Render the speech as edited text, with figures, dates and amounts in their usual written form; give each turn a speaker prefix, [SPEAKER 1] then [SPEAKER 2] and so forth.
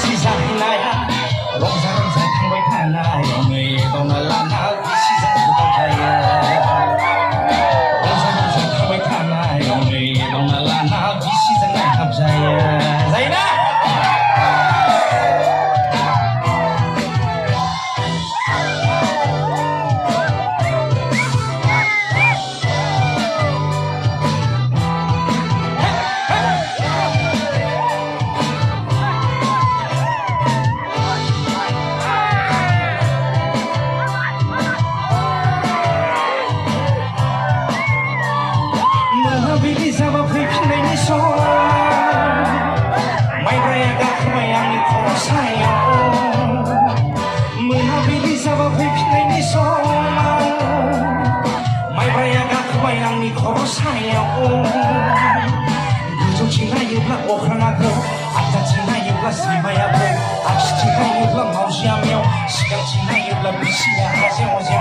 [SPEAKER 1] 시작나야 롱사롱사 탄걸 타나 영의 동날라나 시작부터가야 롱사롱사 탄걸 타나 영의 동날라나 시작나 갑자야 자이나 Bilisawa pipinay ni so May rayaga kumayang ni ko sa'yo Muna bilisawa pipinay ni so May rayaga kumayang ni ko sa'yo Gusto 진ayubla 오크라나고 아따 진ayubla 시마야고 악시 진ayubla 마우시하며 시간 진ayubla 미시야 하세요